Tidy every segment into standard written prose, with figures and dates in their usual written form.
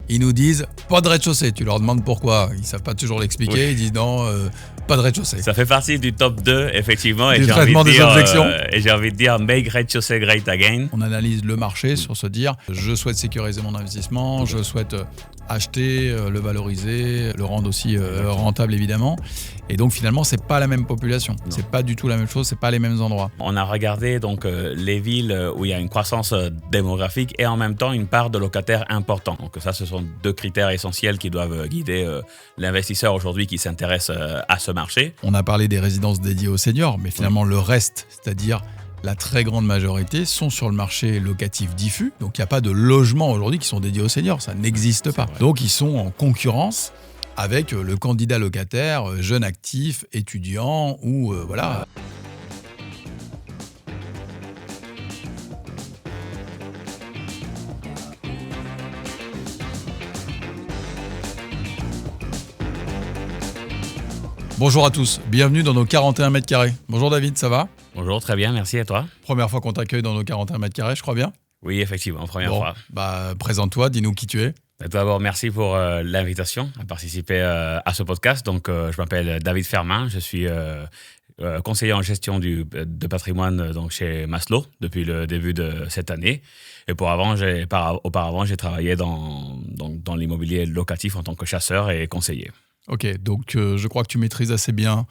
ils nous disent pas de rez-de-chaussée. Tu leur demandes pourquoi, ils savent pas toujours l'expliquer, Oui. ils disent non, pas de rez-de-chaussée. Ça fait partie du top 2, effectivement. Du traitement des objections. Et j'ai envie de dire, make rez-de-chaussée great again. On analyse le marché sur se dire je souhaite sécuriser mon investissement, je souhaite acheter, le valoriser, le rendre aussi rentable évidemment. Et donc finalement, c'est pas la même population, c'est pas du tout la même chose, c'est pas les mêmes endroits. On a regardé donc les villes où il y a une croissance démographique et en même temps une part de locataires important. Donc ça, ce sont 2 critères essentiels qui doivent guider l'investisseur aujourd'hui qui s'intéresse à ce marché. On a parlé des résidences dédiées aux seniors, mais finalement le reste, c'est-à-dire la très grande majorité, sont sur le marché locatif diffus. Donc il n'y a pas de logements aujourd'hui qui sont dédiés aux seniors, ça n'existe pas. Donc ils sont en concurrence avec le candidat locataire, jeune actif, étudiant ou voilà. Bonjour à tous, bienvenue dans nos 41 mètres carrés. Bonjour David, ça va ? Bonjour, très bien, merci à toi. Première fois qu'on t'accueille dans nos 41 mètres carrés, je crois bien ? Oui, effectivement, première fois. Présente-toi, dis-nous qui tu es. Tout d'abord, merci pour l'invitation à participer à ce podcast. Donc, je m'appelle David Fermin, je suis conseiller en gestion de patrimoine donc chez Maslow depuis le début de cette année. Et auparavant, j'ai travaillé dans l'immobilier locatif en tant que chasseur et conseiller. Ok, donc je crois que tu maîtrises assez bien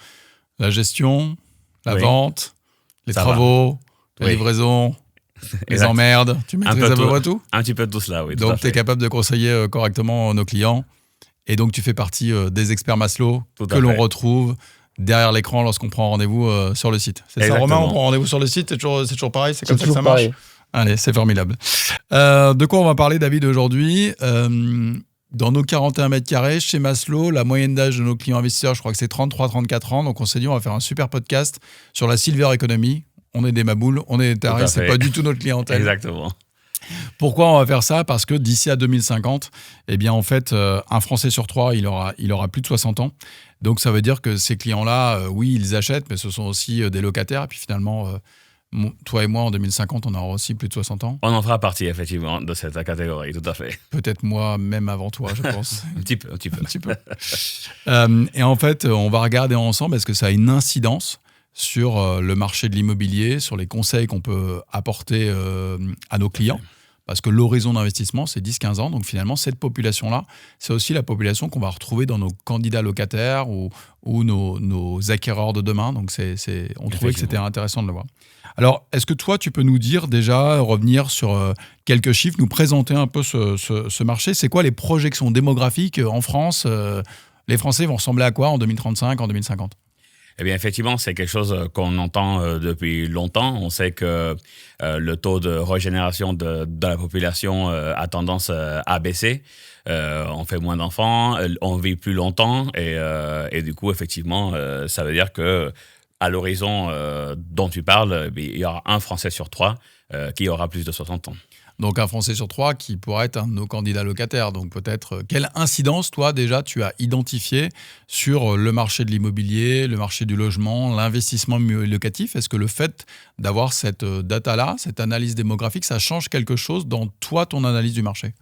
la gestion, la vente, les travaux, la livraison, les emmerdes. Tu maîtrises à peu près tout ? Un petit peu de tout cela, oui. Donc tu es capable de conseiller correctement nos clients. Et donc tu fais partie des experts Maslow que l'on retrouve derrière l'écran lorsqu'on prend rendez-vous sur le site. C'est ça, Romain, on prend rendez-vous sur le site, c'est toujours pareil, c'est comme ça que ça marche. Allez, c'est formidable. De quoi on va parler, David, aujourd'hui ? Dans nos 41 mètres carrés, chez Maslow, la moyenne d'âge de nos clients investisseurs, je crois que c'est 33-34 ans. Donc on s'est dit, on va faire un super podcast sur la silver economy. On est des maboules, on est des tarés, c'est pas du tout notre clientèle. Exactement. Pourquoi on va faire ça ? Parce que d'ici à 2050, eh bien en fait, un Français sur 3, il aura plus de 60 ans. Donc ça veut dire que ces clients-là, oui, ils achètent, mais ce sont aussi des locataires. Et puis finalement, toi et moi, en 2050, on aura aussi plus de 60 ans. On en fera partie, effectivement, de cette catégorie, tout à fait. Peut-être moi, même avant toi, je pense. Un petit peu. Et en fait, on va regarder ensemble, est-ce que ça a une incidence sur le marché de l'immobilier, sur les conseils qu'on peut apporter à nos clients ? Parce que l'horizon d'investissement, c'est 10-15 ans. Donc finalement, cette population-là, c'est aussi la population qu'on va retrouver dans nos candidats locataires ou nos acquéreurs de demain. Donc on trouvait que c'était intéressant de le voir. Alors, est-ce que toi, tu peux nous dire déjà, revenir sur quelques chiffres, nous présenter un peu ce marché ? C'est quoi les projections démographiques en France ? Les Français vont ressembler à quoi en 2035, en 2050 ? Eh bien, effectivement, c'est quelque chose qu'on entend depuis longtemps. On sait que le taux de régénération de la population a tendance à baisser. On fait moins d'enfants, on vit plus longtemps et du coup, effectivement, ça veut dire que à l'horizon dont tu parles, il y aura un Français sur 3 qui aura plus de 60 ans. Donc un Français sur 3 qui pourrait être un de nos candidats locataires. Donc peut-être, quelle incidence, toi, déjà, tu as identifié sur le marché de l'immobilier, le marché du logement, l'investissement locatif ? Est-ce que le fait d'avoir cette data-là, cette analyse démographique, ça change quelque chose dans toi, ton analyse du marché ?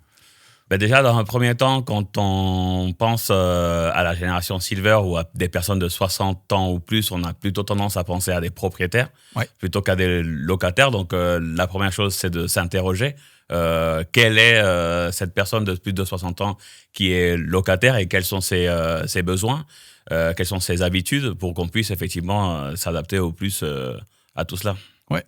Ben déjà, dans un premier temps, quand on pense à la génération silver ou à des personnes de 60 ans ou plus, on a plutôt tendance à penser à des propriétaires plutôt qu'à des locataires. Donc, la première chose, c'est de s'interroger. Quelle est cette personne de plus de 60 ans qui est locataire et quels sont ses besoins, quelles sont ses habitudes pour qu'on puisse effectivement s'adapter au plus à tout cela. Ouais.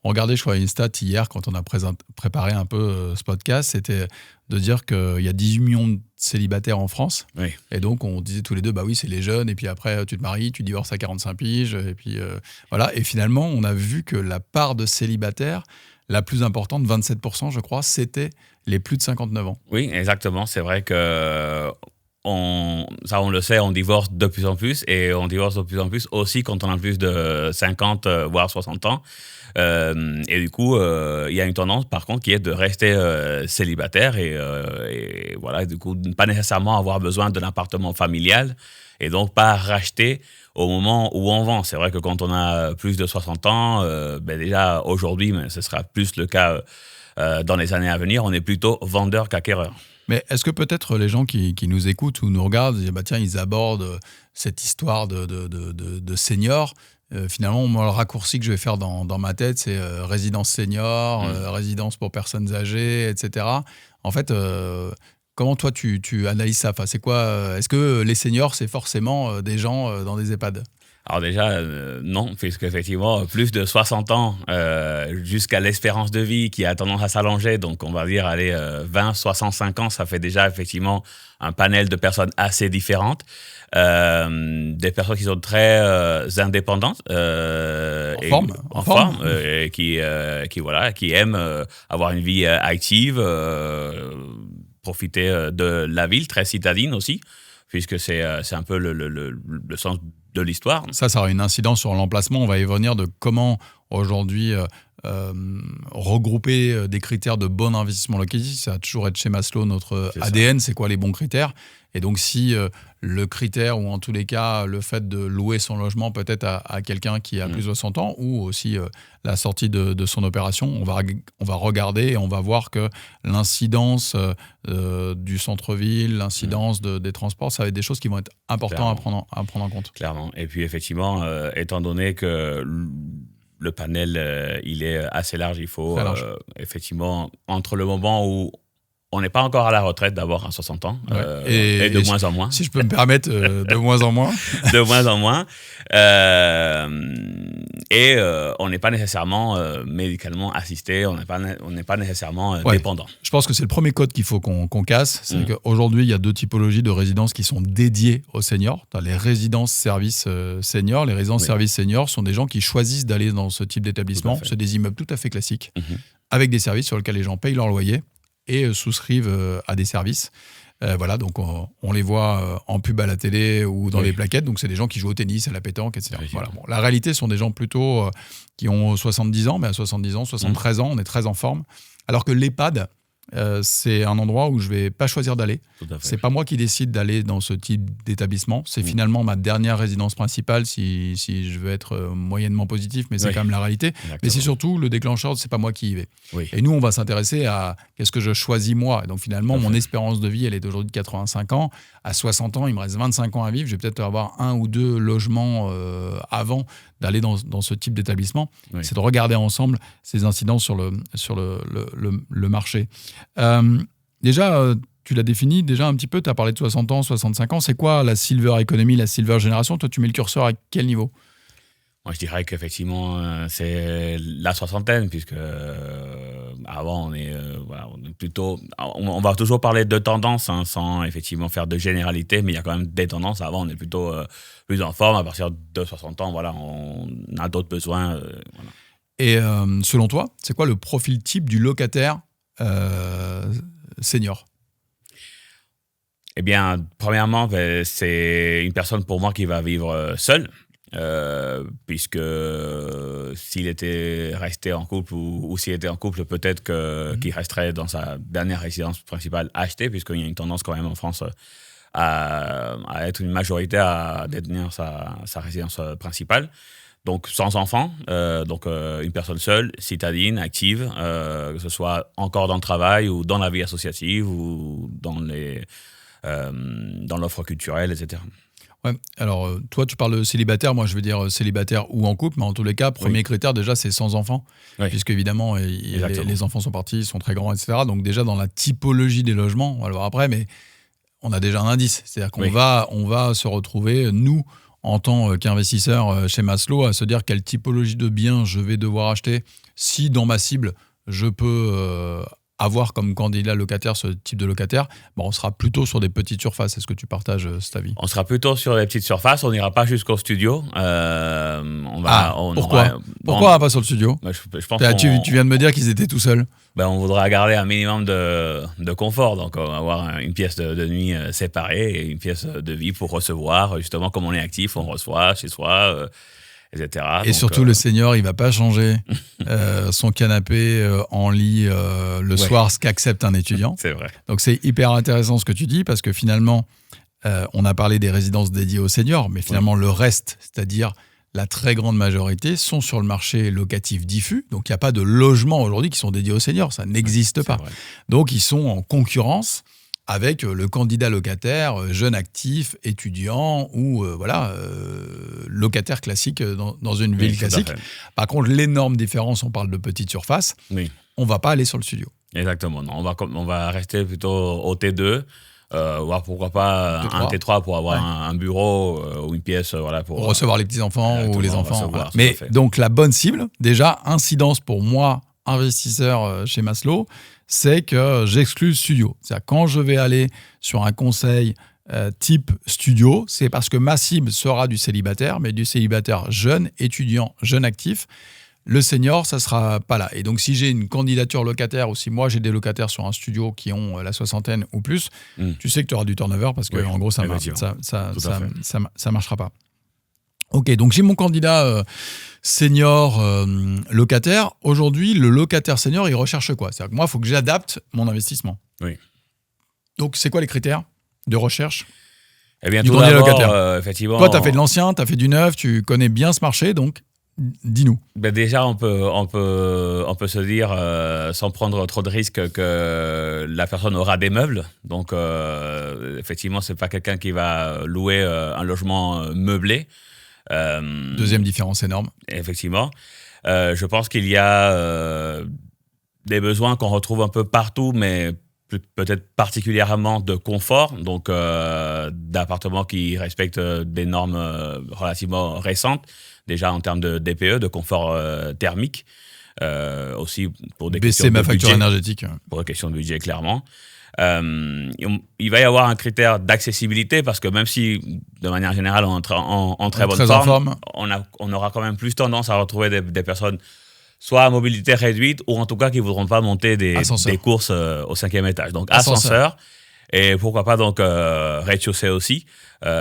On regardait, je crois, une stat hier quand on a préparé un peu ce podcast, c'était de dire qu'il y a 18 millions de célibataires en France. Oui. Et donc, on disait tous les deux, bah oui, c'est les jeunes, et puis après, tu te maries, tu divorces à 45 piges, et puis voilà. Et finalement, on a vu que la part de célibataires, la plus importante, 27%, je crois, c'était les plus de 59 ans. Oui, exactement. C'est vrai que... on le sait, on divorce de plus en plus et on divorce de plus en plus aussi quand on a plus de 50 voire 60 ans. Et du coup, il y a une tendance par contre qui est de rester célibataire et voilà, du coup, pas nécessairement avoir besoin d'un appartement familial et donc pas racheter au moment où on vend. C'est vrai que quand on a plus de 60 ans, déjà aujourd'hui, mais ce sera plus le cas dans les années à venir, on est plutôt vendeur qu'acquéreur. Mais est-ce que peut-être les gens qui nous écoutent ou nous regardent disent tiens, ils abordent cette histoire de seniors. Finalement, moi, le raccourci que je vais faire dans ma tête, c'est résidence senior, résidence pour personnes âgées, etc. En fait, comment toi, tu analyses ça? Enfin, c'est quoi, est-ce que les seniors, c'est forcément des gens dans des EHPAD? Alors déjà, non, puisque effectivement, plus de 60 ans jusqu'à l'espérance de vie qui a tendance à s'allonger, donc on va dire, allez, 20, 65 ans, ça fait déjà effectivement un panel de personnes assez différentes. Des personnes qui sont très indépendantes en forme. Qui aiment avoir une vie active, profiter de la ville, très citadine aussi, puisque c'est un peu le sens de l'histoire. Ça aura une incidence sur l'emplacement. On va y venir de comment aujourd'hui regrouper des critères de bon investissement locatif. Ça va toujours être chez Maslow notre ADN, c'est quoi les bons critères. Et donc si le critère, ou en tous les cas le fait de louer son logement peut-être à quelqu'un qui a plus de 60 ans, ou aussi la sortie de son opération, on va regarder et on va voir que l'incidence du centre-ville, l'incidence des transports, ça va être des choses qui vont être importantes à prendre en compte. Clairement. Et puis effectivement, étant donné que le panel il est assez large, il faut effectivement, entre le moment où on n'est pas encore à la retraite d'abord à 60 ans, et de moins en moins. Si je peux me permettre, de moins en moins. De moins en moins. On n'est pas nécessairement médicalement assisté, on n'est pas nécessairement dépendant. Je pense que c'est le premier code qu'il faut qu'on casse. C'est qu'aujourd'hui, il y a deux typologies de résidences qui sont dédiées aux seniors. Tu as les résidences services seniors. Les résidences services seniors sont des gens qui choisissent d'aller dans ce type d'établissement. C'est des immeubles tout à fait classiques, avec des services sur lesquels les gens payent leur loyer et souscrivent à des services. Voilà, donc on les voit en pub à la télé ou dans les plaquettes. Donc c'est des gens qui jouent au tennis, à la pétanque, etc. Voilà. Bon, la réalité, ce sont des gens plutôt qui ont 70 ans, mais à 70 ans, 73 ans, on est très en forme. Alors que l'EHPAD, c'est un endroit où je ne vais pas choisir d'aller. C'est pas moi qui décide d'aller dans ce type d'établissement. C'est finalement ma dernière résidence principale si je veux être moyennement positif, mais c'est quand même la réalité. Exactement. Mais c'est surtout le déclencheur, c'est pas moi qui y vais. Et nous, on va s'intéresser à qu'est-ce que je choisis moi. Et donc finalement, mon espérance de vie, elle est aujourd'hui de 85 ans. À 60 ans, il me reste 25 ans à vivre. Je vais peut-être avoir 1 ou 2 logements avant d'aller dans ce type d'établissement. C'est de regarder ensemble ces incidences sur le marché. Déjà, tu l'as défini déjà un petit peu, tu as parlé de 60 ans, 65 ans. C'est quoi la silver economy, la silver génération? Toi, tu mets le curseur à quel niveau? Moi, je dirais qu'effectivement, c'est la soixantaine, puisque avant, on est plutôt... On va toujours parler de tendances, sans effectivement faire de généralité, mais il y a quand même des tendances. Avant, on est plutôt plus en forme. À partir de 60 ans, voilà, on a d'autres besoins. Voilà. Et selon toi, c'est quoi le profil type du locataire senior? Eh bien, premièrement, c'est une personne pour moi qui va vivre seule. Puisque s'il était resté en couple ou s'il était en couple, peut-être qu'il resterait dans sa dernière résidence principale achetée, puisqu'il y a une tendance quand même en France à être une majorité à détenir sa résidence principale. Donc sans enfant, une personne seule, citadine, active, que ce soit encore dans le travail ou dans la vie associative ou dans l'offre culturelle, etc. Ouais. Alors, toi, tu parles de célibataire. Moi, je veux dire célibataire ou en couple. Mais en tous les cas, premier critère, déjà, c'est sans enfants. Puisque, évidemment, les enfants sont partis, ils sont très grands, etc. Donc, déjà, dans la typologie des logements, on va le voir après, mais on a déjà un indice. C'est-à-dire qu'on va se retrouver, nous, en tant qu'investisseurs chez Maslow, à se dire quelle typologie de biens je vais devoir acheter. Si, dans ma cible, je peux... avoir comme candidat locataire ce type de locataire, on sera plutôt sur des petites surfaces. Est-ce que tu partages cet avis? On sera plutôt sur des petites surfaces, on n'ira pas jusqu'au studio. Pourquoi pas sur le studio? Je pense tu viens de me dire qu'ils étaient tout seuls. On voudra garder un minimum de confort, donc on va avoir une pièce de nuit séparée et une pièce de vie pour recevoir. Justement, comme on est actif, on reçoit chez soi, etc. Et donc, surtout, le senior, il ne va pas changer son canapé en lit le soir, ce qu'accepte un étudiant. C'est vrai. Donc, c'est hyper intéressant ce que tu dis, parce que finalement, on a parlé des résidences dédiées aux seniors, mais finalement, le reste, c'est-à-dire la très grande majorité, sont sur le marché locatif diffus. Donc, il n'y a pas de logements aujourd'hui qui sont dédiés aux seniors. Ça n'existe pas. Vrai. Donc, ils sont en concurrence avec le candidat locataire, jeune actif, étudiant ou locataire classique dans une ville classique. Par contre, l'énorme différence, on parle de petite surface, on ne va pas aller sur le studio. Exactement, non, on va rester plutôt au T2, voire pourquoi pas un T3 pour avoir un bureau ou une pièce pour recevoir les petits-enfants ou les enfants. Mais donc la bonne cible, déjà, incidence pour moi, investisseur chez Maslow, c'est que j'exclus le studio. C'est-à-dire quand je vais aller sur un conseil type studio, c'est parce que ma cible sera du célibataire, mais du célibataire jeune, étudiant, jeune actif. Le senior, ça ne sera pas là. Et donc, si j'ai une candidature locataire ou si moi, j'ai des locataires sur un studio qui ont la soixantaine ou plus, tu sais que tu auras du turnover parce qu'en gros, ça ne marchera pas. Ok, donc j'ai mon candidat senior locataire. Aujourd'hui, le locataire senior, il recherche quoi ? C'est-à-dire que moi, il faut que j'adapte mon investissement. Oui. Donc, c'est quoi les critères de recherche ? Eh bien, tout d'abord, effectivement... Toi, tu as fait de l'ancien, tu as fait du neuf, tu connais bien ce marché, donc dis-nous. Ben déjà, on peut se dire, sans prendre trop de risques, que la personne aura des meubles. Donc, effectivement, ce n'est pas quelqu'un qui va louer un logement meublé. Deuxième différence énorme. Effectivement. Je pense qu'il y a des besoins qu'on retrouve un peu partout, mais peut-être particulièrement de confort, donc d'appartements qui respectent des normes relativement récentes, déjà en termes de DPE, de confort thermique, aussi pour des baisser questions ma de facture budget, énergétique. Pour des questions de budget, clairement. Il va y avoir un critère d'accessibilité parce que même si, de manière générale, on est en très bonne forme, on aura quand même plus tendance à retrouver des personnes soit à mobilité réduite ou en tout cas qui ne voudront pas monter des courses au 5e étage. Donc ascenseur et pourquoi pas donc rez-de-chaussée aussi,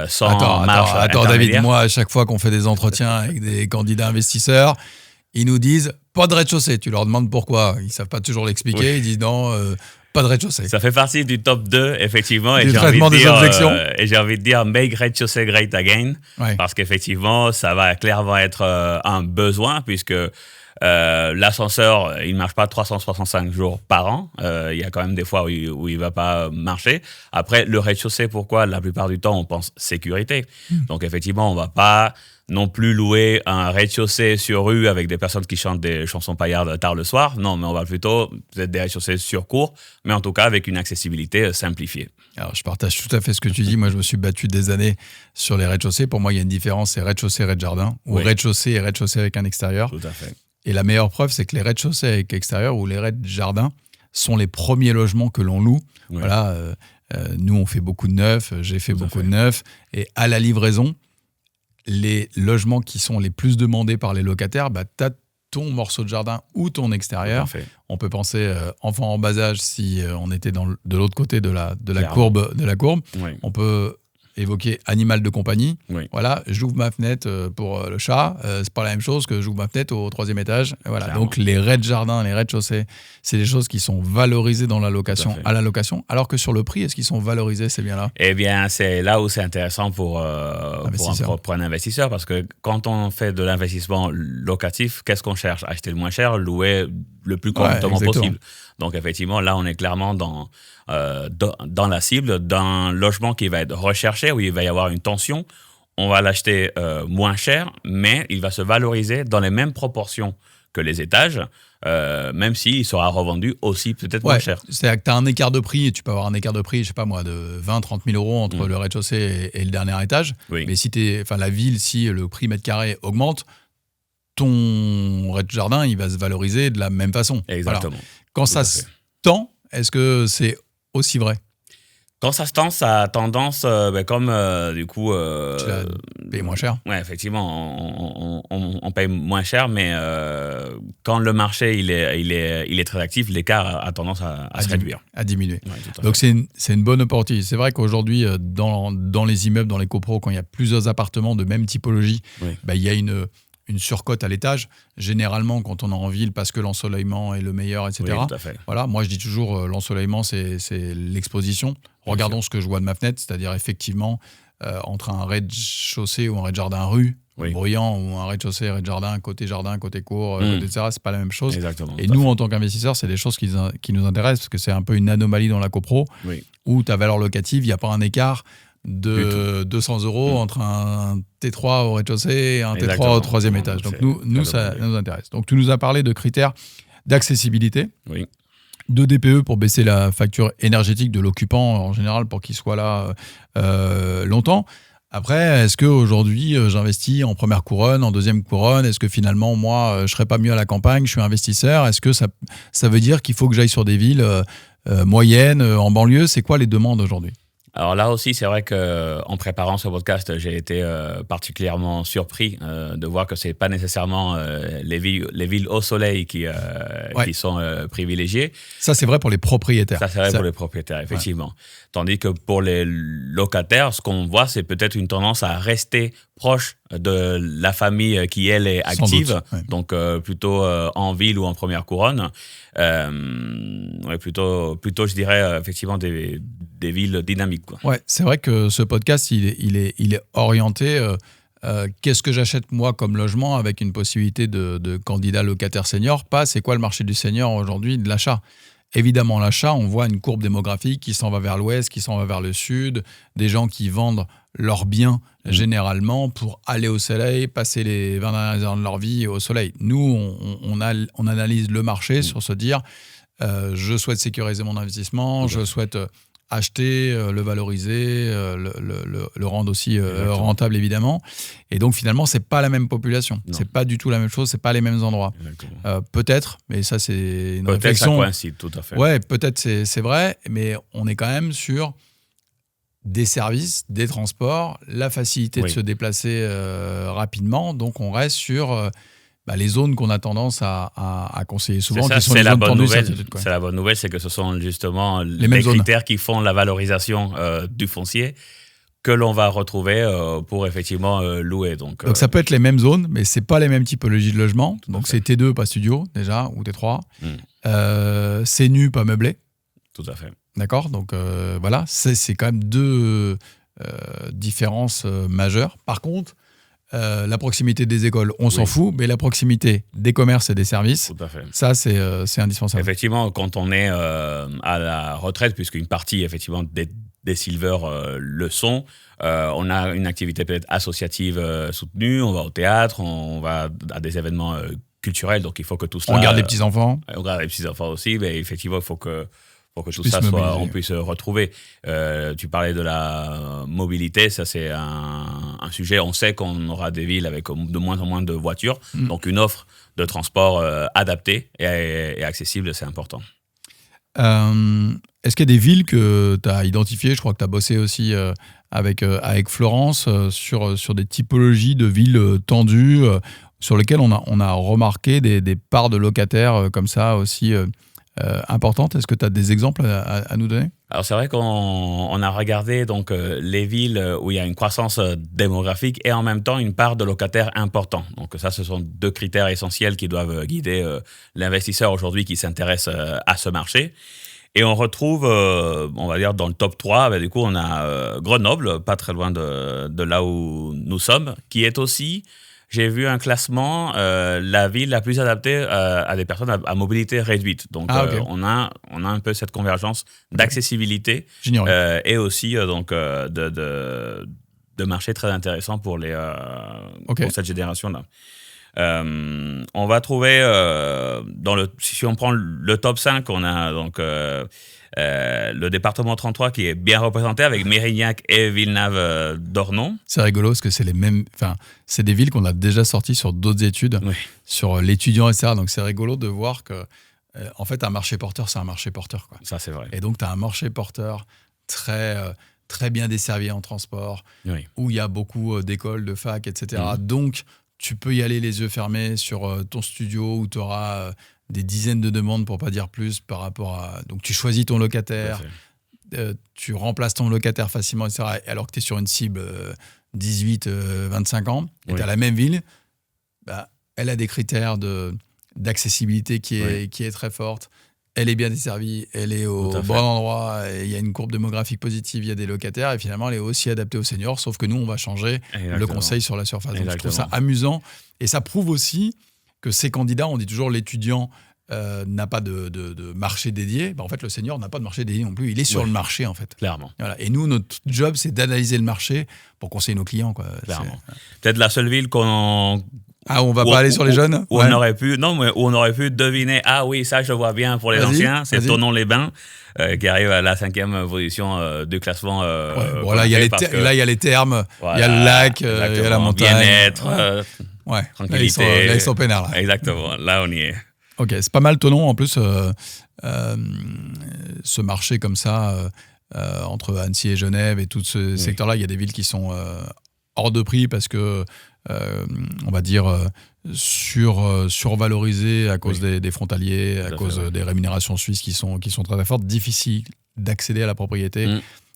sans marche intermédiaire. Attends David, moi à chaque fois qu'on fait des entretiens avec des candidats investisseurs, ils nous disent pas de rez-de-chaussée. Tu leur demandes pourquoi, ils ne savent pas toujours l'expliquer, Ils disent non... pas de rez-de-chaussée. Ça fait partie du top 2, effectivement. Du traitement des objections. Et j'ai envie de dire, make rez-de-chaussée great again. Ouais. Parce qu'effectivement, ça va clairement être un besoin, puisque l'ascenseur, il ne marche pas 365 jours par an. Il y a quand même des fois où il ne va pas marcher. Après, le rez-de-chaussée, pourquoi ? La plupart du temps, on pense sécurité. Donc, effectivement, on ne va pas non plus louer un rez-de-chaussée sur rue avec des personnes qui chantent des chansons paillardes tard le soir. Non, mais on va plutôt peut-être des rez-de-chaussée sur cours, mais en tout cas avec une accessibilité simplifiée. Alors, je partage tout à fait ce que tu dis. Moi, je me suis battu des années sur les rez-de-chaussée. Pour moi, il y a une différence, c'est rez-de-chaussée, rez-de-jardin, ou rez-de-chaussée et rez-de-chaussée avec un extérieur. Tout à fait. Et la meilleure preuve, c'est que les rez-de-chaussée avec extérieur ou les rez-de-jardin sont les premiers logements que l'on loue. Oui. Voilà, nous, on fait beaucoup de neufs, j'ai fait beaucoup de neufs. Et à la livraison, les logements qui sont les plus demandés par les locataires, tu as ton morceau de jardin ou ton extérieur. On peut penser enfant en bas âge si on était de l'autre côté de la courbe. Oui. On peut évoquer animal de compagnie. Oui. Voilà, j'ouvre ma fenêtre pour le chat. C'est pas la même chose que j'ouvre ma fenêtre au 3e étage. Voilà. Donc les rez-de-jardin, les rez-de-chaussée, c'est des choses qui sont valorisées dans la location, à la location. Alors que sur le prix, est-ce qu'ils sont valorisés, ces biens-là ? Eh bien, c'est là où c'est intéressant pour un investisseur, parce que quand on fait de l'investissement locatif, qu'est-ce qu'on cherche ? Acheter le moins cher, louer le plus correctement possible. Donc effectivement, là, on est clairement dans la cible d'un logement qui va être recherché, où il va y avoir une tension. On va l'acheter moins cher, mais il va se valoriser dans les mêmes proportions que les étages, même s'il sera revendu aussi peut-être moins cher. C'est-à-dire que tu as un écart de prix, et tu peux avoir un écart de prix, je sais pas moi, de 20-30 000 euros entre le rez-de-chaussée et le dernier étage. Oui. Mais si la ville, si le prix mètre carré augmente, ton rez-de-jardin, il va se valoriser de la même façon. Exactement. Voilà. Quand ça se tend, est-ce que c'est aussi vrai ? Quand ça se tend, ça a tendance, comme du coup... tu l'as payé moins cher. Oui, effectivement, on paye moins cher, mais quand le marché il est très actif, l'écart a tendance à se réduire. À diminuer. Ouais, donc c'est une bonne opportunité. C'est vrai qu'aujourd'hui, dans les immeubles, dans les copros, quand il y a plusieurs appartements de même typologie, il y a une surcote à l'étage, généralement quand on est en ville parce que l'ensoleillement est le meilleur, etc. Oui, tout à fait. Voilà, moi je dis toujours l'ensoleillement c'est l'exposition. Regardons ce que je vois de ma fenêtre, c'est-à-dire effectivement entre un rez-de-chaussée ou un rez-de-jardin rue, bruyant ou un rez-de-chaussée, rez-de-jardin, côté cour, etc. C'est pas la même chose. Exactement. Et nous, en tant qu'investisseurs, c'est des choses qui nous intéressent parce que c'est un peu une anomalie dans la copro où ta valeur locative, il n'y a pas un écart de 200 € entre un T3 au rez-de-chaussée et un T3 au troisième étage. Donc nous ça nous intéresse. Donc tu nous as parlé de critères d'accessibilité, de DPE pour baisser la facture énergétique de l'occupant en général pour qu'il soit là longtemps. Après, est-ce qu'aujourd'hui, j'investis en première couronne, en deuxième couronne? Est-ce que finalement, moi, je ne serais pas mieux à la campagne? Je suis investisseur. Est-ce que ça veut dire qu'il faut que j'aille sur des villes moyennes, en banlieue? C'est quoi les demandes aujourd'hui? Alors là aussi, c'est vrai qu'en préparant ce podcast, j'ai été particulièrement surpris de voir que ce n'est pas nécessairement les villes au soleil qui sont privilégiées. Ça, c'est vrai pour les propriétaires. Ça, c'est vrai pour les propriétaires, effectivement. Ouais. Tandis que pour les locataires, ce qu'on voit, c'est peut-être une tendance à rester proche de la famille qui, elle, est active. Donc plutôt en ville ou en première couronne. Plutôt, je dirais, effectivement, des villes dynamiques. Quoi. Ouais, c'est vrai que ce podcast, il est orienté. Qu'est-ce que j'achète moi comme logement avec une possibilité de candidat locataire senior? Pas c'est quoi le marché du senior aujourd'hui de l'achat? Évidemment, l'achat, on voit une courbe démographique qui s'en va vers l'ouest, qui s'en va vers le sud, des gens qui vendent leurs biens généralement pour aller au soleil, passer les 20 dernières heures de leur vie au soleil. Nous, on analyse le marché sur se dire je souhaite sécuriser mon investissement, je souhaite acheter, le valoriser, le rendre aussi rentable évidemment. Et donc finalement, c'est pas la même population. Non. C'est pas du tout la même chose, c'est pas les mêmes endroits. Peut-être, mais ça c'est une réflexion. Peut-être ça coïncide, tout à fait. Ouais, peut-être c'est vrai, mais on est quand même sur des services, des transports, la facilité de se déplacer rapidement. Donc on reste sur les zones qu'on a tendance à conseiller souvent, qui sont les zones tendues. C'est la bonne nouvelle, c'est que ce sont justement les critères qui font la valorisation du foncier que l'on va retrouver pour effectivement louer. Donc ça peut être les mêmes zones, mais c'est pas les mêmes typologies de logements. Donc c'est T2, pas studio déjà, ou T3. C'est nu, pas meublé. Tout à fait. D'accord, donc voilà, c'est quand même deux différences majeures. Par contre, la proximité des écoles, on s'en fout, mais la proximité des commerces et des services, ça c'est indispensable. Effectivement, quand on est à la retraite, puisqu'une partie effectivement des Silver le sont, on a une activité peut-être associative soutenue, on va au théâtre, on va à des événements culturels, donc il faut que tout cela... On garde les petits-enfants. On garde les petits-enfants aussi, mais effectivement, il faut que tout ça on puisse retrouver. Tu parlais de la mobilité, ça c'est un sujet. On sait qu'on aura des villes avec de moins en moins de voitures, donc une offre de transport adaptée et accessible, c'est important. Est-ce qu'il y a des villes que tu as identifiées? Je crois que tu as bossé aussi avec Florence sur des typologies de villes tendues sur lesquelles on a remarqué des parts de locataires comme ça aussi importante. Est-ce que tu as des exemples à nous donner? Alors c'est vrai qu'on a regardé donc les villes où il y a une croissance démographique et en même temps une part de locataires importants. Donc ça, ce sont deux critères essentiels qui doivent guider l'investisseur aujourd'hui qui s'intéresse à ce marché. Et on retrouve, on va dire, dans le top 3, du coup, on a Grenoble, pas très loin de là où nous sommes, qui est aussi... J'ai vu un classement, la ville la plus adaptée à des personnes à mobilité réduite. Donc, on a un peu cette convergence d'accessibilité et aussi donc, de marché très intéressant pour cette génération-là. On va trouver, si on prend le top 5, on a donc... le département 33 qui est bien représenté avec Mérignac et Villeneuve-d'Ornon. C'est rigolo parce que c'est les mêmes, c'est des villes qu'on a déjà sorties sur d'autres études, sur l'étudiant, etc. Donc c'est rigolo de voir que en fait un marché porteur, c'est un marché porteur, quoi. Ça c'est vrai. Et donc tu as un marché porteur très bien desservi en transport, où il y a beaucoup d'écoles, de facs, etc. Donc tu peux y aller les yeux fermés sur ton studio où tu auras des dizaines de demandes, pour pas dire plus, par rapport à... Donc, tu choisis ton locataire, tu remplaces ton locataire facilement, etc. Alors que tu es sur une cible 18-25 ans, et tu as la même ville, elle a des critères d'accessibilité qui est très forte. elle est bien desservie, elle est au bon endroit, il y a une courbe démographique positive, il y a des locataires, et finalement, elle est aussi adaptée aux seniors, sauf que nous, on va changer le conseil sur la surface. Donc, je trouve ça amusant, et ça prouve aussi que ces candidats, on dit toujours l'étudiant n'a pas de marché dédié. En fait, le senior n'a pas de marché dédié non plus. Il est sur le marché, en fait. Clairement. Voilà. Et nous, notre job, c'est d'analyser le marché pour conseiller nos clients. Quoi. Clairement. Peut-être la seule ville qu'on... on va pas aller sur les jeunes où on aurait pu, non, mais où on aurait pu deviner, oui, ça, je vois bien pour les anciens, c'est Thonon-les-Bains, qui arrive à la 5e position du classement. Là, il y a les thermes, il y a le lac, il y a la montagne. Bien-être, tranquillité. Là, ils sont peinards. Là. Exactement, là, on y est. Ok, c'est pas mal Thonon. En plus, ce marché comme ça, entre Annecy et Genève et tout ce secteur-là, il y a des villes qui sont hors de prix parce que, on va dire, survalorisées à cause des frontaliers, à cause des rémunérations suisses qui sont très, très fortes, difficile d'accéder à la propriété.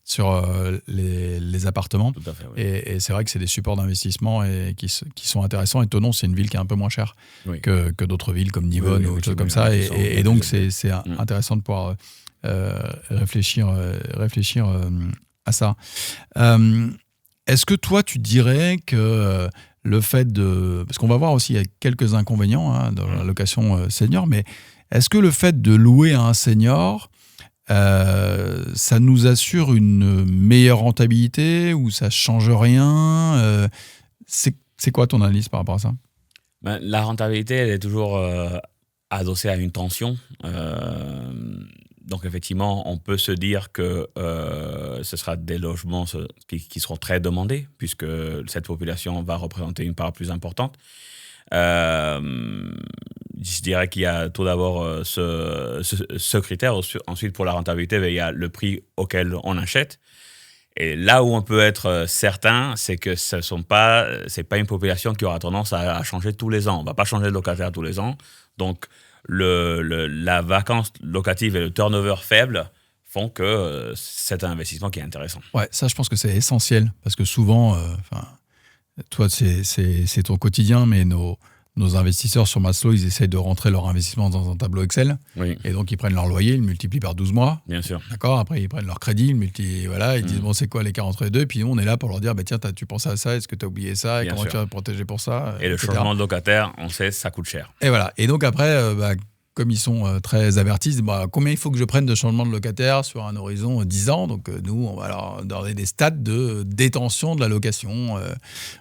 Sur les appartements. Tout à fait, oui. Et c'est vrai que c'est des supports d'investissement et qui sont intéressants. Et Thonon, c'est une ville qui est un peu moins chère que d'autres villes comme Nivonne ou autre chose comme ça. Et donc, c'est intéressant de pouvoir réfléchir à ça. Est-ce que toi, tu dirais que le fait de... Parce qu'on va voir aussi, il y a quelques inconvénients dans la location senior, mais est-ce que le fait de louer à un senior... ça nous assure une meilleure rentabilité ou ça change rien c'est quoi ton analyse par rapport à ça? La rentabilité, elle est toujours adossée à une tension. Donc effectivement, on peut se dire que ce sera des logements qui seront très demandés puisque cette population va représenter une part plus importante. Je dirais qu'il y a tout d'abord ce critère. Ensuite, pour la rentabilité, il y a le prix auquel on achète. Et là où on peut être certain, c'est que c'est pas une population qui aura tendance à changer tous les ans. On ne va pas changer de locataire tous les ans. Donc, la vacance locative et le turnover faible font que c'est un investissement qui est intéressant. Ouais, ça, je pense que c'est essentiel. Parce que souvent... toi, c'est ton quotidien, mais nos investisseurs sur Maslow, ils essayent de rentrer leur investissement dans un tableau Excel. Oui. Et donc, ils prennent leur loyer, ils le multiplient par 12 mois. Bien sûr. D'accord. Après, ils prennent leur crédit, ils disent, bon, c'est quoi l'écart entre les deux? Et puis, nous, on est là pour leur dire, tiens, tu pensais à ça, est-ce que tu as oublié ça? Et comment tu vas te protéger pour ça? Et le changement de locataire, on sait, ça coûte cher. Et voilà. Et donc, après, comme ils sont très avertis, combien il faut que je prenne de changement de locataire sur un horizon 10 ans. Donc, nous, on va leur donner des stats de détention de la location.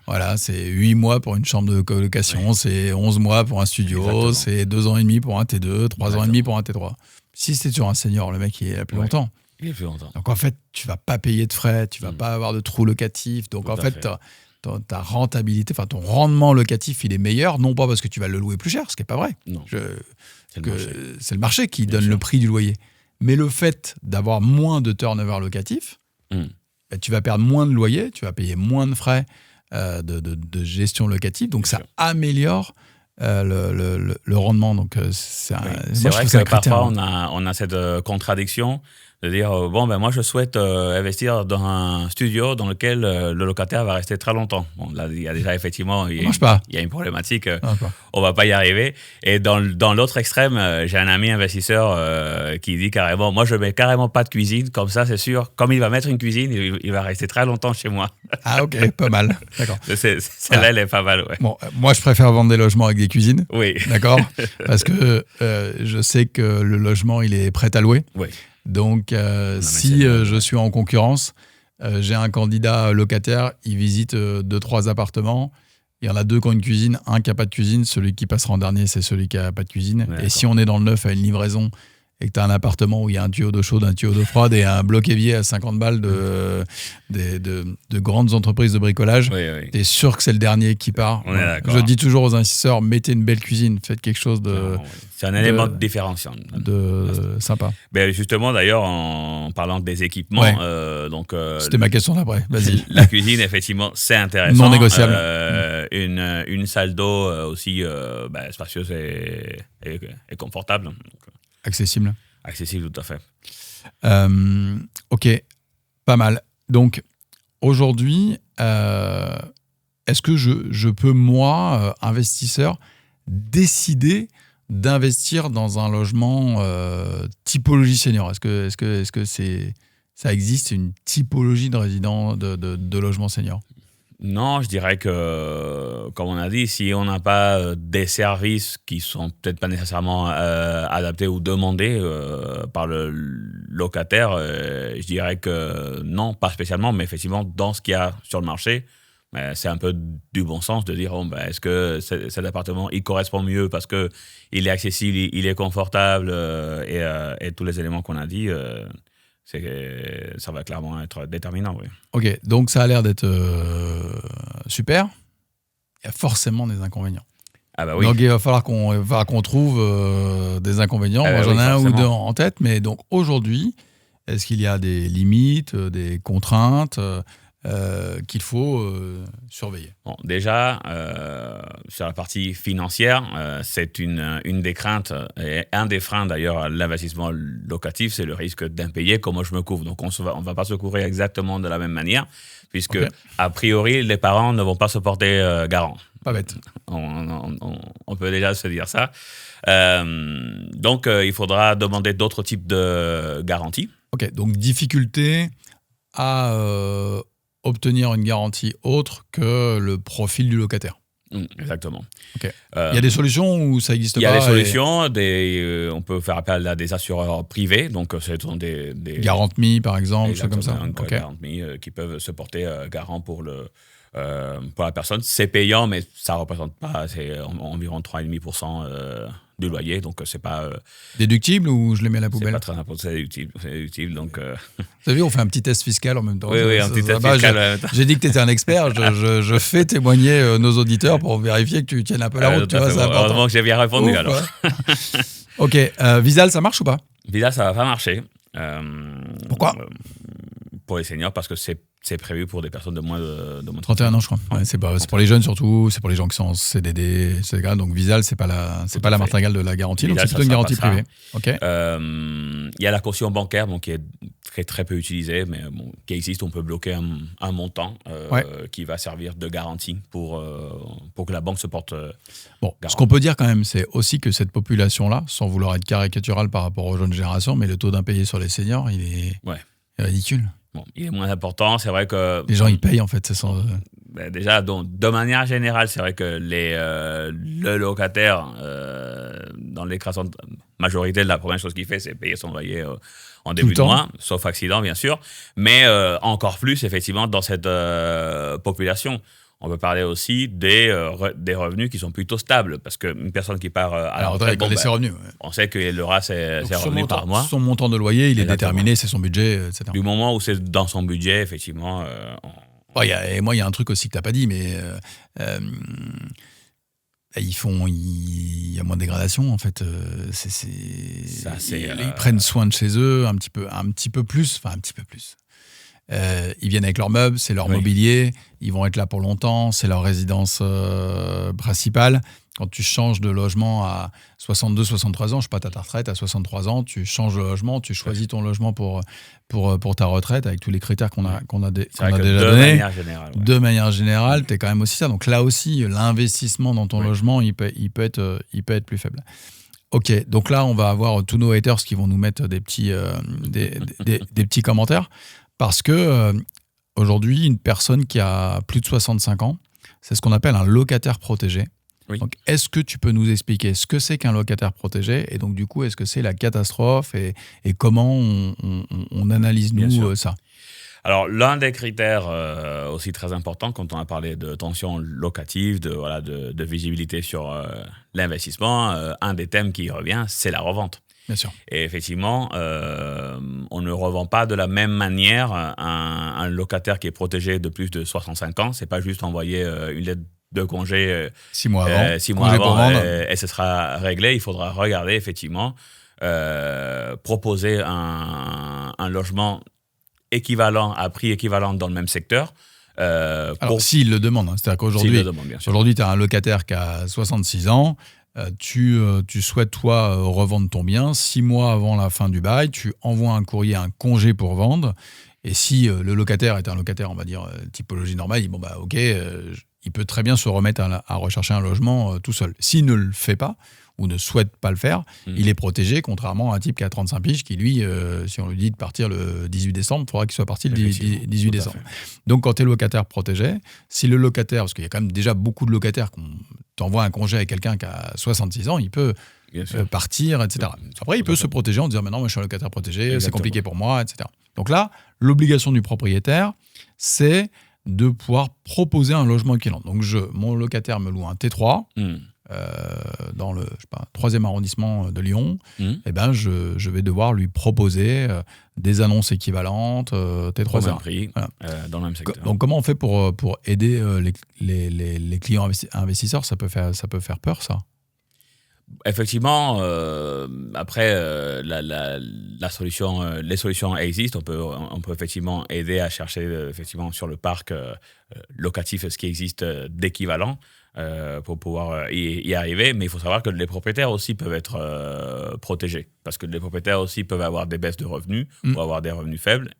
Voilà, c'est 8 mois pour une chambre de colocation, c'est 11 mois pour un studio, Exactement. c'est 2 ans et demi pour un T2, 3 ans et demi pour un T3. Si c'est sur un senior, le mec, il est là plus longtemps. Il est plus longtemps. Donc, en fait, tu vas pas payer de frais, tu vas pas avoir de trous locatifs. Donc, en fait, ta rentabilité, ton rendement locatif, il est meilleur, non pas parce que tu vas le louer plus cher, ce qui n'est pas vrai. Non. C'est le marché qui donne le prix du loyer. Mais le fait d'avoir moins de turnover locatif, tu vas perdre moins de loyer, tu vas payer moins de frais de gestion locative. Donc, ça améliore le rendement. Donc, c'est vrai que parfois, on a cette contradiction de dire, moi, je souhaite investir dans un studio dans lequel le locataire va rester très longtemps. Bon, là, il y a déjà, effectivement, il y a une problématique. On ne va pas y arriver. Et dans l'autre extrême, j'ai un ami investisseur qui dit carrément, moi, je ne mets carrément pas de cuisine. Comme ça, c'est sûr, comme il va mettre une cuisine, il va rester très longtemps chez moi. Ah, ok, pas mal. D'accord. Celle-là, elle est pas mal, ouais. Bon, moi, je préfère vendre des logements avec des cuisines. Oui. D'accord. Parce que je sais que le logement, il est prêt à louer. Oui. Donc, si je suis en concurrence, j'ai un candidat locataire, il visite 2-3 appartements. Il y en a 2 qui ont une cuisine, un qui n'a pas de cuisine. Celui qui passera en dernier, c'est celui qui n'a pas de cuisine. Ouais, et si on est dans le neuf à une livraison et que tu as un appartement où il y a un tuyau d'eau chaude, un tuyau d'eau froide et un bloc évier à 50 balles de grandes entreprises de bricolage, tu es sûr que c'est le dernier qui part. Je dis toujours aux investisseurs, mettez une belle cuisine, faites quelque chose de... C'est un élément différenciant. Sympa. Ben justement, d'ailleurs, en parlant des équipements, c'était ma question d'après, vas-y. La cuisine, effectivement, c'est intéressant. Non négociable. Une salle d'eau aussi spacieuse et confortable. Donc, accessible. Accessible, tout à fait. Ok, pas mal. Donc, aujourd'hui, est-ce que je peux, moi, investisseur, décider d'investir dans un logement typologie senior? Est-ce que ça existe une typologie de résidents de logement senior? Non, je dirais que, comme on a dit, si on n'a pas des services qui sont peut-être pas nécessairement adaptés ou demandés par le locataire, je dirais que non, pas spécialement, mais effectivement, dans ce qu'il y a sur le marché, c'est un peu du bon sens de dire est-ce que cet appartement il correspond mieux parce que il est accessible, il est confortable et tous les éléments qu'on a dit. Ça va clairement être déterminant, oui. Ok, donc ça a l'air d'être super. Il y a forcément des inconvénients. Ah bah oui. Donc il va falloir qu'on trouve des inconvénients. Moi j'en ai un ou deux en tête, mais donc aujourd'hui, est-ce qu'il y a des limites, des contraintes qu'il faut surveiller? Bon, déjà, sur la partie financière, c'est une des craintes et un des freins d'ailleurs à l'investissement locatif, c'est le risque d'impayé. Comment je me couvre? Donc on ne va pas se couvrir exactement de la même manière, puisque a priori les parents ne vont pas se porter garant. Pas bête. On peut déjà se dire ça. Donc il faudra demander d'autres types de garanties. Ok, donc difficulté à obtenir une garantie autre que le profil du locataire. Exactement. Okay. Il y a des solutions où ça n'existe pas? Il y a des solutions. On peut faire appel à des assureurs privés. Donc, ce sont des Garant-me, par exemple, choses comme ça. Garant-me qui peuvent se porter garant pour la personne. C'est payant, mais ça ne représente pas. C'est environ 3,5% du loyer. Donc, c'est pas... déductible ou je les mets à la poubelle? C'est pas très important, c'est déductible. Donc, Vous savez, on fait un petit test fiscal en même temps. Oui, un petit test fiscal. J'ai dit que tu étais un expert. Je fais témoigner nos auditeurs pour vérifier que tu tiennes un peu la route. Tu vois, c'est important. Heureusement que j'ai bien répondu. Alors. Ok. Visal, ça marche ou pas? Visal, ça va pas marcher. Pourquoi? Pour les seniors, parce que c'est prévu pour des personnes de moins de 31 ans, je crois. Ouais, c'est pour les jeunes surtout, c'est pour les gens qui sont en CDD, etc. Donc Visal, c'est pas la martingale de la garantie, Visal, donc c'est plutôt une garantie privée. Okay. Il y a la caution bancaire, donc qui est très très peu utilisée, mais qui existe. On peut bloquer un montant qui va servir de garantie pour que la banque se porte. Ce qu'on peut dire quand même, c'est aussi que cette population-là, sans vouloir être caricatural par rapport aux jeunes générations, mais le taux d'impayé sur les seniors, il est ridicule. Bon, il est moins important, c'est vrai que... Les gens, ils payent, en fait, déjà, de manière générale, c'est vrai que le locataire, dans l'écrasante majorité de la première chose qu'il fait, c'est payer son loyer en début de mois, sauf accident, bien sûr. Mais encore plus, effectivement, dans cette population. On peut parler aussi des revenus qui sont plutôt stables, parce qu'une personne qui part à la retraite, ses revenus, on sait qu'il aura ses revenus par mois. Son montant de loyer, il est déterminé, c'est son budget, etc. Du moment où c'est dans son budget, effectivement... et moi, il y a un truc aussi que tu n'as pas dit, mais il y a moins de dégradation, en fait. Ils prennent soin de chez eux un petit peu plus. Ils viennent avec leurs meubles, c'est leur mobilier, ils vont être là pour longtemps, c'est leur résidence principale. Quand tu changes de logement à 62, 63 ans, je sais pas, tu as ta retraite, à 63 ans, tu changes de logement, tu choisis ton logement pour ta retraite avec tous les critères qu'on a déjà donnés. De manière générale, tu es quand même aussi ça. Donc là aussi, l'investissement dans ton logement, il peut être plus faible. Ok, donc là, on va avoir tous nos haters qui vont nous mettre des petits commentaires. Parce que aujourd'hui, une personne qui a plus de 65 ans, c'est ce qu'on appelle un locataire protégé. Oui. Donc, est-ce que tu peux nous expliquer ce que c'est qu'un locataire protégé? Et donc, du coup, est-ce que c'est la catastrophe et comment on analyse, nous, ça? Alors, l'un des critères aussi très importants quand on a parlé de tension locative, de visibilité sur l'investissement, un des thèmes qui revient, c'est la revente. Bien sûr. Et effectivement, on ne revend pas de la même manière un locataire qui est protégé de plus de 65 ans. C'est pas juste envoyer une lettre de congé 6 mois avant, 6 mois avant et ce sera réglé. Il faudra regarder, effectivement, proposer un logement équivalent, à prix équivalent dans le même secteur. Alors, s'il le demande, hein. C'est-à-dire qu'aujourd'hui, tu as un locataire qui a 66 ans, tu souhaites, toi, revendre ton bien. 6 mois avant la fin du bail, tu envoies un courrier, un congé pour vendre. Et si le locataire est un locataire, on va dire, typologie normale, il dit, ok, il peut très bien se remettre à rechercher un logement tout seul. S'il ne le fait pas, ou ne souhaite pas le faire, il est protégé, contrairement à un type qui a 35 piges, qui lui, si on lui dit de partir le 18 décembre, il faudra qu'il soit parti le 18 décembre. Donc quand tu es locataire protégé, si le locataire, parce qu'il y a quand même déjà beaucoup de locataires, qu'on t'envoie un congé avec quelqu'un qui a 66 ans, il peut partir, etc. Après, il peut se protéger en disant, mais non, moi je suis un locataire protégé, c'est compliqué pour moi, etc. Donc là, l'obligation du propriétaire, c'est de pouvoir proposer un logement équivalent. Donc mon locataire me loue un T3, dans le 3e arrondissement de Lyon, eh ben je vais devoir lui proposer des annonces équivalentes, T3. Au même prix, dans le même secteur. Donc comment on fait pour aider les clients investisseurs? Ça peut faire peur, ça. Effectivement, après, la solution, les solutions existent. On peut effectivement aider à chercher effectivement sur le parc locatif ce qui existe d'équivalent pour pouvoir y arriver. Mais il faut savoir que les propriétaires aussi peuvent être protégés, parce que les propriétaires aussi peuvent avoir des baisses de revenus ou avoir des revenus faibles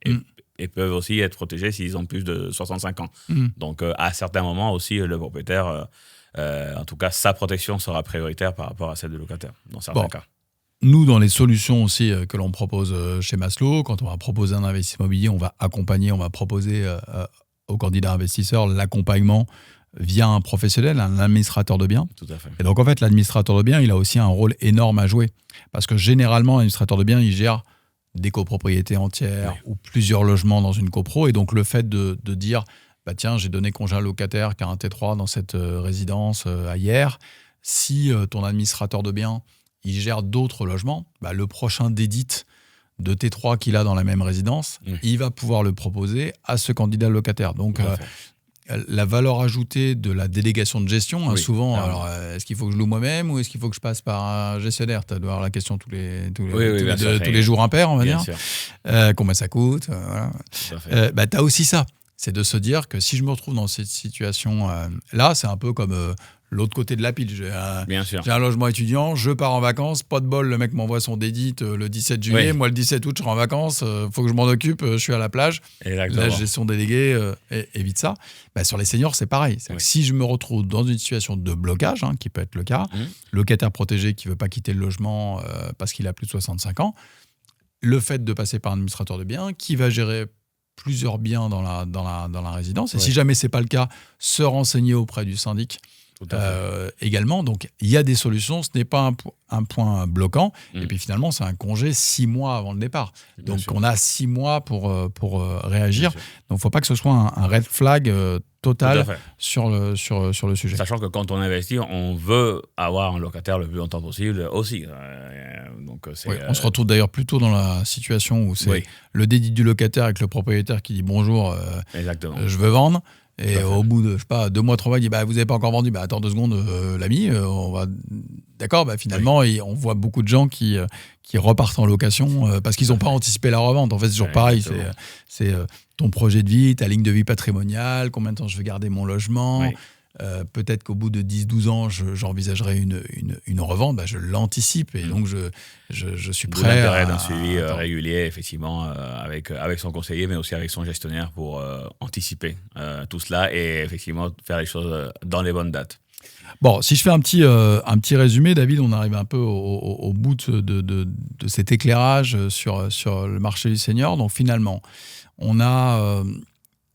et peuvent aussi être protégés s'ils ont plus de 65 ans. Donc, à certains moments aussi, le propriétaire... en tout cas, sa protection sera prioritaire par rapport à celle de locataire, dans certains cas. Nous, dans les solutions aussi que l'on propose chez Maslow, quand on va proposer un investissement immobilier, on va accompagner, on va proposer aux candidats investisseurs l'accompagnement via un professionnel, un administrateur de biens. Tout à fait. Et donc, en fait, l'administrateur de biens, il a aussi un rôle énorme à jouer. Parce que généralement, l'administrateur de biens, il gère des copropriétés entières ou plusieurs logements dans une copro. Et donc, le fait de dire... Bah tiens, j'ai donné congé à un locataire qui a un T3 dans cette résidence hier. Si ton administrateur de biens, il gère d'autres logements, bah, le prochain dédit de T3 qu'il a dans la même résidence, il va pouvoir le proposer à ce candidat locataire. Donc, la valeur ajoutée de la délégation de gestion, souvent, alors, est-ce qu'il faut que je loue moi-même ou est-ce qu'il faut que je passe par un gestionnaire? Tu dois avoir la question tous les jours impairs, on va dire. Combien ça coûte bah, tu as aussi ça. C'est de se dire que si je me retrouve dans cette situation-là, c'est un peu comme l'autre côté de la pile. J'ai un logement étudiant, je pars en vacances, pas de bol, le mec m'envoie son dédit le 17 juillet, moi le 17 août je serai en vacances, faut que je m'en occupe, je suis à la plage. Exactement. La gestion déléguée évite ça. Bah, sur les seniors, c'est pareil. Que si je me retrouve dans une situation de blocage, qui peut être le cas, locataire protégé qui ne veut pas quitter le logement parce qu'il a plus de 65 ans, le fait de passer par un administrateur de biens qui va gérer plusieurs biens dans la résidence. Et si jamais ce n'est pas le cas, se renseigner auprès du syndic également. Donc, il y a des solutions. Ce n'est pas un point bloquant. Et puis, finalement, c'est un congé 6 mois avant le départ. Donc, on a 6 mois pour réagir. Donc, il ne faut pas que ce soit un red flag total sur le sujet. Sachant que quand on investit, on veut avoir un locataire le plus longtemps possible aussi. Donc on se retrouve d'ailleurs plutôt dans la situation où c'est le dédit du locataire avec le propriétaire qui dit bonjour, je veux vendre. Et au bout de, 2 mois, 3 mois, il dit vous n'avez pas encore vendu. Attends 2 secondes, l'ami, on va. D'accord, finalement, on voit beaucoup de gens qui repartent en location parce qu'ils n'ont pas anticipé la revente. En fait, c'est toujours pareil. C'est ton projet de vie, ta ligne de vie patrimoniale, combien de temps je vais garder mon logement. Peut-être qu'au bout de 10-12 ans, j'envisagerai une revente. Je l'anticipe et donc je suis prêt à... L'intérêt d'un suivi régulier, effectivement, avec son conseiller, mais aussi avec son gestionnaire pour anticiper tout cela et effectivement faire les choses dans les bonnes dates. Bon, si je fais un petit résumé, David, on arrive un peu au bout de cet éclairage sur le marché du senior. Donc finalement, on a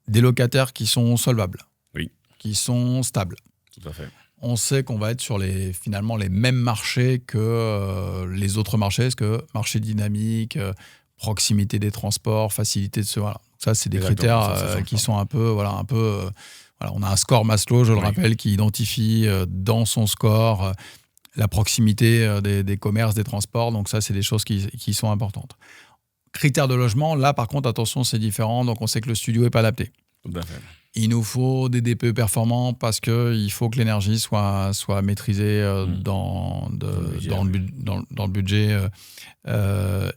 des locataires qui sont solvables, qui sont stables. Tout à fait. On sait qu'on va être sur finalement les mêmes marchés que les autres marchés, parce que marché dynamique, proximité des transports, facilité de ce... Voilà. Ça, c'est des critères qui sont un peu... Voilà, on a un score Maslow, je le rappelle, qui identifie dans son score la proximité des commerces, des transports. Donc ça, c'est des choses qui sont importantes. Critères de logement, là, par contre, attention, c'est différent. Donc on sait que le studio n'est pas adapté. Tout à fait. Il nous faut des DPE performants parce qu'il faut que l'énergie soit maîtrisée dans le budget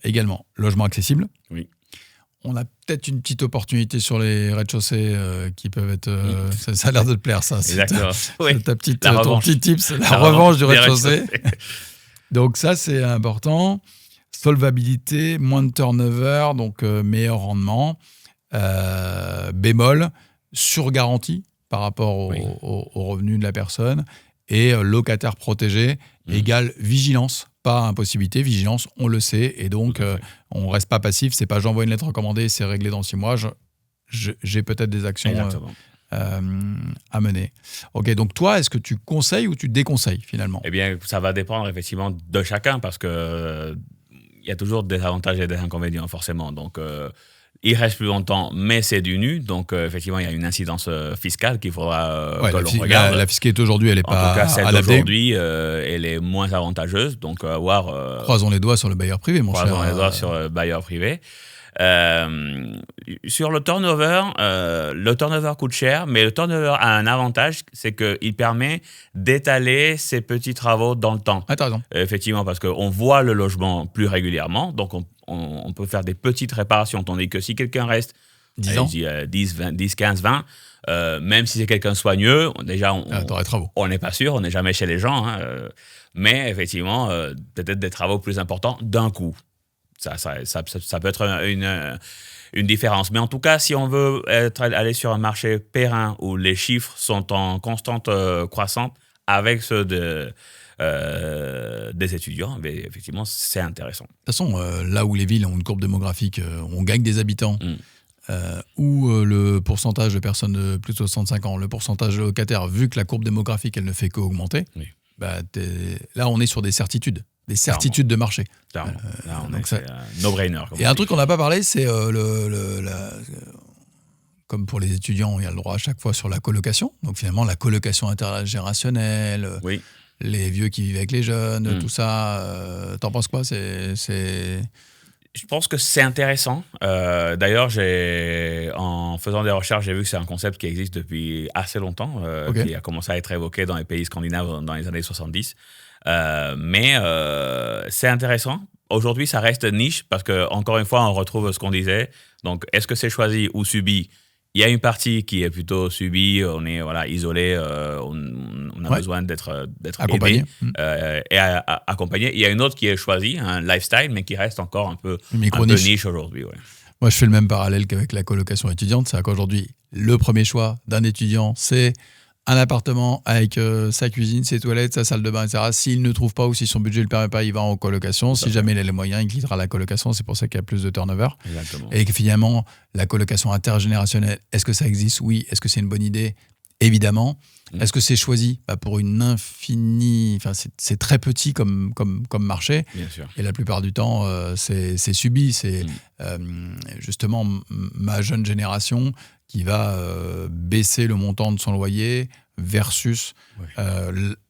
également. Logement accessible. Oui. On a peut-être une petite opportunité sur les rez-de-chaussée qui peuvent être... ça a l'air de te plaire, ça. Exactement. C'est ton petit tips, la revanche du rez-de-chaussée. Donc ça, c'est important. Solvabilité, moins de turnover, donc meilleur rendement. Bémol, sur garantie, par rapport Oui. au revenu de la personne. Et locataire protégé égale vigilance, pas impossibilité. Vigilance, on le sait. Et donc, on ne reste pas passif. C'est pas j'envoie une lettre recommandée, c'est réglé dans 6 mois. J'ai peut-être des actions à mener. Ok, donc toi, est-ce que tu conseilles ou tu déconseilles finalement? Eh bien, ça va dépendre effectivement de chacun parce que il y a toujours des avantages et des inconvénients forcément. Donc, il reste plus longtemps, mais c'est du nu. Donc, effectivement, il y a une incidence fiscale qu'il faudra que l'on regarde. La fiscalité aujourd'hui, elle n'est pas En tout cas, celle adaptée. d'aujourd'hui, elle est moins avantageuse. Donc, Croisons les doigts sur le bailleur privé, mon cher. Croisons les doigts sur le bailleur privé. Sur le turnover coûte cher, mais le turnover a un avantage, c'est qu'il permet d'étaler ces petits travaux dans le temps. Ah, t'as raison. Effectivement, parce qu'on voit le logement plus régulièrement, donc on peut faire des petites réparations, tandis que si quelqu'un reste 10 ans. 10, 15, 20, même si c'est quelqu'un soigneux, déjà, on n'est pas sûr, on n'est jamais chez les gens, hein, mais effectivement, peut-être des travaux plus importants d'un coup. Ça peut être une différence. Mais en tout cas, si on veut aller sur un marché périn où les chiffres sont en constante croissance avec ceux des étudiants, mais effectivement, c'est intéressant. De toute façon, là où les villes ont une courbe démographique, on gagne des habitants, où le pourcentage de personnes de plus de 65 ans, le pourcentage de locataires, vu que la courbe démographique, elle ne fait qu'augmenter, là, on est sur des certitudes. Des certitudes de marché. Là, c'est un no-brainer. Et un truc qu'on n'a pas parlé, c'est comme pour les étudiants, il y a le droit à chaque fois sur la colocation. Donc finalement, la colocation intergénérationnelle, les vieux qui vivent avec les jeunes, tout ça. T'en penses quoi? Je pense que c'est intéressant. D'ailleurs, en faisant des recherches, j'ai vu que c'est un concept qui existe depuis assez longtemps, qui a commencé à être évoqué dans les pays scandinaves dans les années 70. Mais c'est intéressant. Aujourd'hui, ça reste niche parce que, encore une fois, on retrouve ce qu'on disait. Donc, est-ce que c'est choisi ou subi? Il y a une partie qui est plutôt subie. On est isolé. On a besoin d'être accompagné et accompagné. Il y a une autre qui est choisie, un lifestyle, mais qui reste encore un peu niche aujourd'hui. Ouais. Moi, je fais le même parallèle qu'avec la colocation étudiante. C'est qu'aujourd'hui, le premier choix d'un étudiant, c'est un appartement avec sa cuisine, ses toilettes, sa salle de bain, etc. S'il ne trouve pas ou si son budget ne le permet pas, il va en colocation. Si jamais il a les moyens, il quittera la colocation. C'est pour ça qu'il y a plus de turnover. Exactement. Et que finalement, la colocation intergénérationnelle, est-ce que ça existe? Oui. Est-ce que c'est une bonne idée? Évidemment. Est-ce que c'est choisi? Pour une infinie... Enfin, c'est très petit comme marché. Bien sûr. Et la plupart du temps, c'est subi. C'est justement ma jeune génération qui va baisser le montant de son loyer versus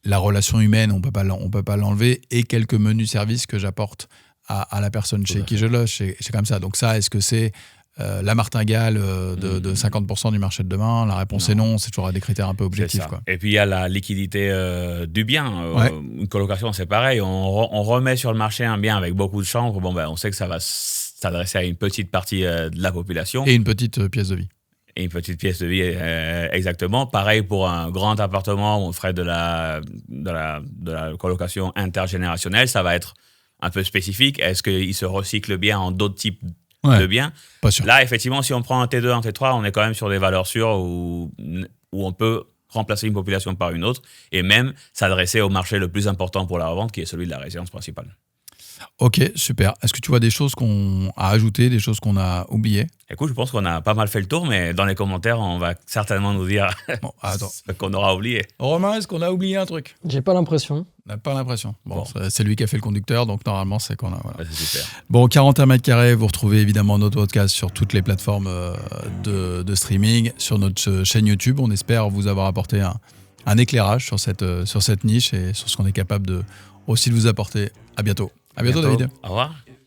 la relation humaine, on peut pas l'enlever, et quelques menus services que j'apporte à la personne chez qui je loge. C'est comme ça. Donc ça, est-ce que c'est la martingale de 50% du marché de demain? La réponse est non. C'est toujours des critères un peu objectifs. Quoi. Et puis il y a la liquidité du bien. Une colocation, c'est pareil. On remet sur le marché un bien avec beaucoup de chambres. On sait que ça va s'adresser à une petite partie de la population. Et une petite pièce de vie. Et une petite pièce de vie, exactement. Pareil pour un grand appartement où on ferait de la colocation intergénérationnelle, ça va être un peu spécifique. Est-ce qu'il se recycle bien en d'autres types de biens? Pas sûr. Là, effectivement, si on prend un T2, un T3, on est quand même sur des valeurs sûres où on peut remplacer une population par une autre et même s'adresser au marché le plus important pour la revente, qui est celui de la résidence principale. Ok, super. Est-ce que tu vois des choses qu'on a ajoutées, des choses qu'on a oubliées? Écoute, je pense qu'on a pas mal fait le tour, mais dans les commentaires, on va certainement nous dire ce qu'on aura oublié. Romain, est-ce qu'on a oublié un truc? J'ai pas l'impression. On n'a pas l'impression. Bon. C'est lui qui a fait le conducteur, donc normalement, c'est qu'on a... Voilà. C'est super. Bon, 41 mètres carrés, vous retrouvez évidemment notre podcast sur toutes les plateformes de streaming, sur notre chaîne YouTube. On espère vous avoir apporté un éclairage sur cette niche et sur ce qu'on est capable aussi de vous apporter. À bientôt. À bientôt, David. Au revoir.